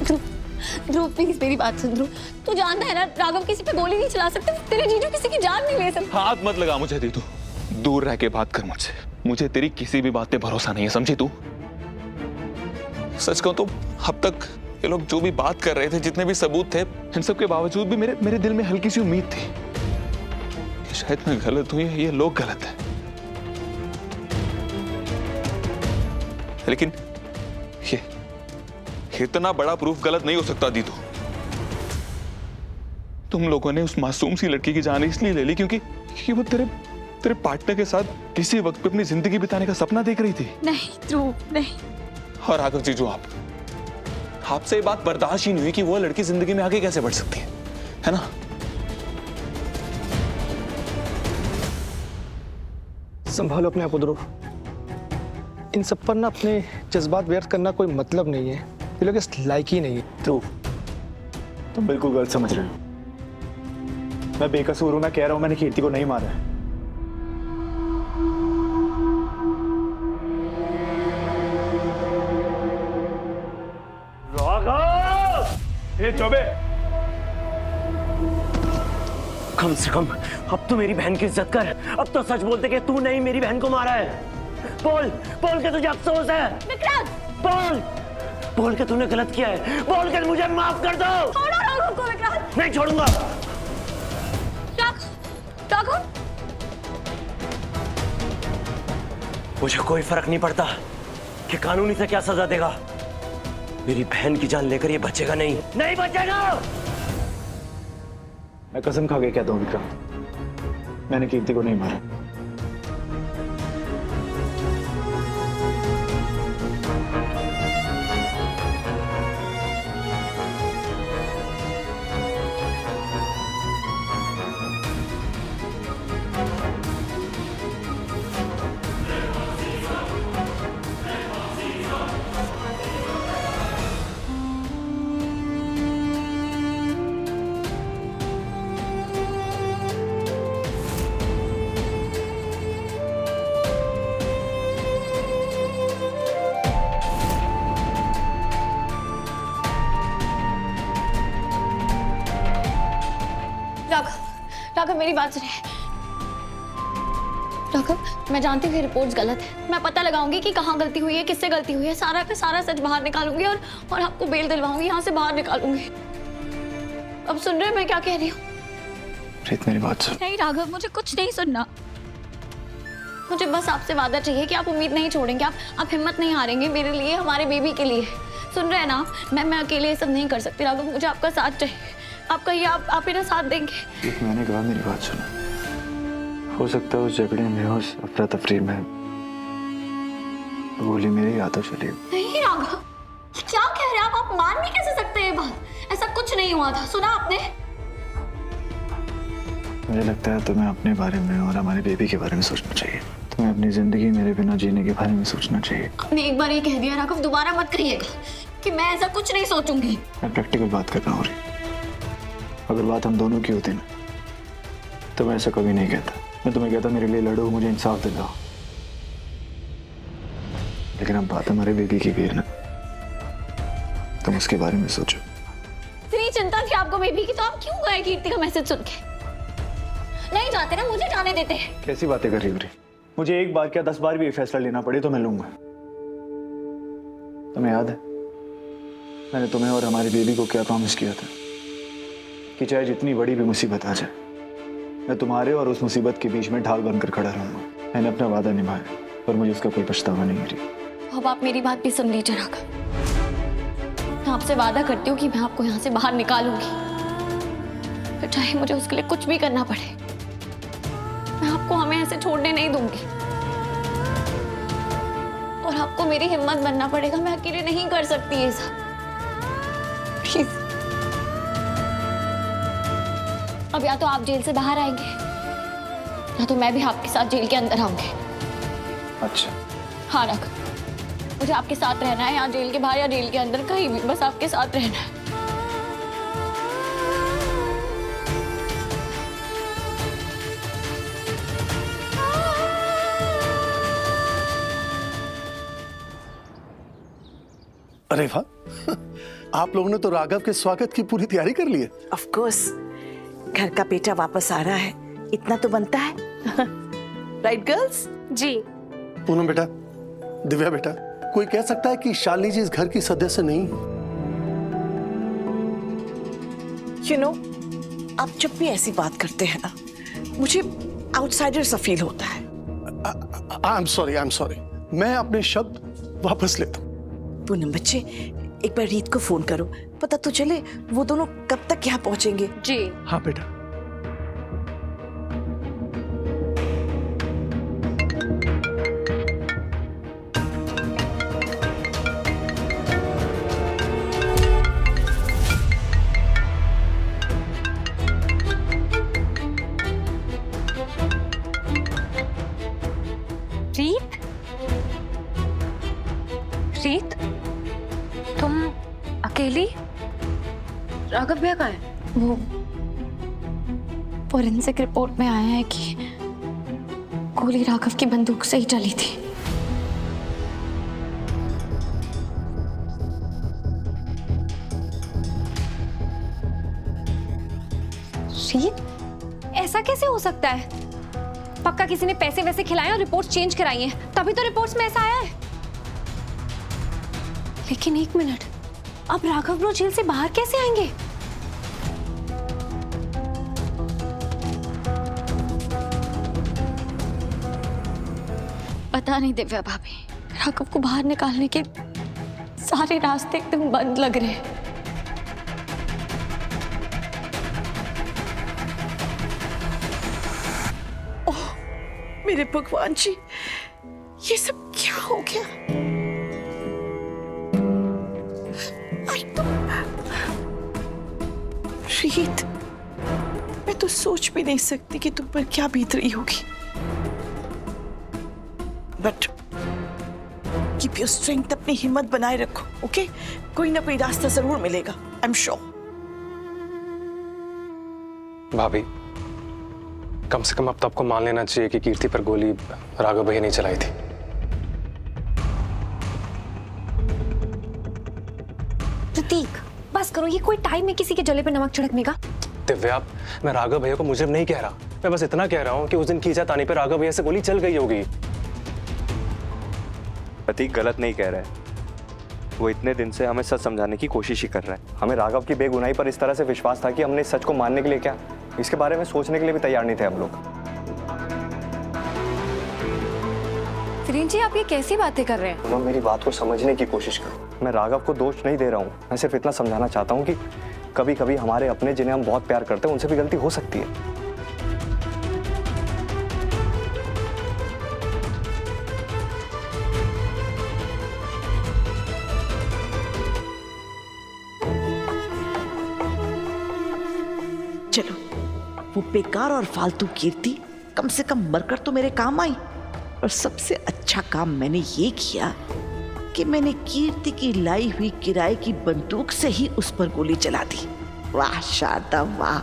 ध्रुव please मेरी बात सुन ध्रुव। तू जानता है ना राघव किसी पे गोली नहीं चला सकते, तेरे जीजू किसी की जान नहीं ले सकते। हाथ मत लगा मुझे दीदू, दूर रह के बात कर मुझसे। मुझे तेरी किसी भी बात पे भरोसा नहीं है, समझी तू? सच कहूं तो अब तक ये लोग जो भी बात कर रहे थे, जितने भी सबूत थे, इन सब के बावजूद भी मेरे दिल में हल्की सी उम्मीद थी कि शायद मैं गलत हूं या ये लोग गलत हैं। लेकिन ये इतना बड़ा प्रूफ गलत नहीं हो सकता दीदू। तुम लोगों ने उस मासूम सी लड़की की जान इसलिए ले ली क्योंकि वो तेरे पार्टनर के साथ किसी वक्त पे अपनी जिंदगी बिताने का सपना देख रही थी। नहीं ध्रुव नहीं। और राघव जीजू, आपसे ये बात बर्दाश्त ही नहीं हुई कि वो लड़की जिंदगी में आगे कैसे बढ़ सकती है ना? संभालो अपने आप को ध्रुव। इन सब पर ना अपने जज्बात व्यक्त करना कोई मतलब नहीं है, ये लोग इस लायक ही नहीं है। ध्रुव, तुम बिल्कुल गलत समझ रहे हो। मैं बेकसूर हूं, मैं कह रहा हूं मैंने कीर्ति को नहीं मारा है। ये चौबे, कम से कम अब तो मेरी बहन की इज्जत कर। अब तो सच बोलते कि तू नहीं मेरी बहन को मारा है। बोल बोल के तुझे अफसोस है। विक्रांत बोल बोल के तूने गलत किया है। बोल के मुझे माफ कर दो। छोड़ो राघव को विक्रांत। नहीं छोड़ूंगा। राघव मुझे कोई फर्क नहीं पड़ता कि कानूनी से क्या सजा देगा। मेरी बहन की जान लेकर ये बचेगा नहीं, नहीं बचेगा। मैं कसम खा के कहता हूं विक्रम, मैंने कीर्ति को नहीं मारा। राघव मेरी बात सुनिए। राघव, मैं जानती हूँ ये रिपोर्ट्स गलत है। मैं पता लगाऊंगी कि कहाँ गलती हुई है, किससे गलती हुई है। सारा का सारा सच बाहर निकालूंगी और आपको बेल दिलवाऊंगी, यहाँ से बाहर निकालूंगी। अब सुन रहे हैं मैं क्या कह रही हूँ? प्रीत, मेरी बात सुन। नहीं राघव, मुझे कुछ नहीं सुनना। मुझे बस आपसे वादा चाहिए कि आप उम्मीद नहीं छोड़ेंगे, आप हिम्मत नहीं हारेंगे मेरे लिए, हमारे बेबी के लिए। सुन रहे हैं ना? मैं अकेले ये सब नहीं कर सकती राघव, मुझे आपका साथ चाहिए। आपका ये आप मेरा साथ देंगे? मैंने कहा मेरी बात सुनो। हो सकता है उस झगड़े में, उस अफरा तफरी में गोली मेरे हाथों चली। नहीं राघव, क्या कह रहे हैं आप मान भी कैसे सकते हैं ये बात? ऐसा कुछ नहीं हुआ था, सुना आपने? मुझे लगता है तुम्हें अपने बारे में और हमारे बेबी के बारे में सोचना चाहिए। तुम्हें अपनी जिंदगी मेरे बिना जीने के बारे में सोचना चाहिए। आपने एक बार ये कह दिया राघव, दोबारा मत कहिएगा कि मैं ऐसा कुछ नहीं सोचूंगी। मैं प्रैक्टिकल बात कर रहा हूँ। अगर बात हम दोनों की होती ना तो मैं ऐसा कभी नहीं कहता। मैं तुम्हें कहता मेरे लिए लड़ो, मुझे इंसाफ दिलाओ। लेकिन अब बात हमारे बेबी की भी है ना, तुम उसके बारे में सोचो। इतनी चिंता थी आपको बेबी की तो आप क्यों गए कीर्ति का मैसेज सुन के? नहीं जाते ना, मुझे जाने देते हैं। कैसी बातें कर रही हो? मुझे एक बार क्या 10 बार भी ये फैसला लेना पड़े तो मैं लूंगा। तुम्हें याद है मैंने तुम्हें और हमारी बेबी को क्या प्रॉमिस किया था कि चाहे जितनी बड़ी भी मुसीबत आ जाए, मैं तुम्हारे और उस मुसीबत के बीच में ढाल बनकर खड़ा रहूंगा। मैंने अपना वादा निभाया और मुझे उसका कोई पछतावा नहीं है। अब आप मेरी बात भी सुन लीजिए राघव, मैं आपसे वादा करती हूँ कि मैं आपको यहाँ से बाहर निकालूंगी, फिर चाहे मुझे उसके लिए कुछ भी करना पड़े। मैं आपको हमें ऐसे छोड़ने नहीं दूंगी और आपको मेरी हिम्मत बनना पड़ेगा। मैं अकेले नहीं कर सकती ये सब, प्लीज। अब या तो आप जेल से बाहर आएंगे या तो मैं भी आपके साथ जेल के अंदर आऊंगी। अच्छा हाँ राघव, मुझे आपके साथ रहना है, या जेल के बाहर या जेल के अंदर, कहीं भी, बस आपके साथ रहना है। अरे वाह, आप लोगों ने तो राघव के स्वागत की पूरी तैयारी कर ली है। ऑफ कोर्स, घर का बेटा वापस आ रहा है, इतना तो बनता है। Right girls? जी। पूनम बेटा, दिव्या बेटा, कोई कह सकता है कि शालिनी जी इस घर की सदस्य नहीं? यू नो, आप जब भी ऐसी बात करते हैं ना, मुझे आउटसाइडर सा फील होता है। आई एम सॉरी, मैं अपने शब्द वापस लेता हूँ। पूनम बच्चे, एक बार रीत को फोन करो, पता तो चले वो दोनों कब तक यहाँ पहुंचेंगे। जी। हाँ बेटा। रीत? रीत? तुम अकेली? राघव भैया कहाँ है? वो फोरेंसिक रिपोर्ट में आया है कि गोली राघव की बंदूक से ही चली थी। रीत, ऐसा कैसे हो सकता है? पक्का किसी ने पैसे वैसे खिलाए और रिपोर्ट्स चेंज कराई हैं, तभी तो रिपोर्ट्स में ऐसा आया है। लेकिन एक मिनट, अब राघव ब्रो जेल से बाहर कैसे आएंगे? पता नहीं दिव्या भाभी, राघव को बाहर निकालने के सारे रास्ते एकदम बंद लग रहे हैं। मेरे भगवान जी, ये सब क्या हो गया? रीत, मैं तो सोच भी नहीं सकती कि तुम पर क्या बीत रही होगी। बट कीप योर स्ट्रेंथ, अपनी हिम्मत बनाए रखो, ओके? कोई ना कोई रास्ता जरूर मिलेगा, आई एम श्योर। भाभी, कम से कम अब तो आपको मान लेना चाहिए कि कीर्ति पर गोली राघव भैया ने चलाई थी। प्रतीक, बस करो, ये कोई टाइम है किसी के जले पे नमक छिड़कने का? दिव्या, मैं राघव भैया को मुजरिम नहीं कह रहा, मैं बस इतना कह रहा हूँ कि उस दिन कीजा तानी पे राघव भैया से गोली चल गई होगी। प्रतीक गलत नहीं कह रहा है, वो इतने दिन से हमें सच समझाने की कोशिश ही कर रहा है। हमें राघव की बेगुनाही पर इस तरह से विश्वास था कि हमने इस सच को मानने के लिए क्या, इसके बारे में सोचने के लिए भी तैयार नहीं थे हम लोग। फिरेन जी, आप ये कैसी बातें कर रहे हैं? तुम मेरी बात को समझने की कोशिश करो। मैं राघव को दोष नहीं दे रहा हूँ, मैं सिर्फ इतना समझाना चाहता हूँ कि कभी कभी हमारे अपने जिन्हें हम बहुत प्यार करते हैं उनसे भी गलती हो सकती है। चलो, वो बेकार और फालतू कीर्ति कम से कम मरकर तो मेरे काम आई। और सबसे अच्छा काम मैंने ये किया कि मैंने कीर्ति की लाई हुई किराए की बंदूक से ही उस पर गोली चला दी। वाह शारदा वाह।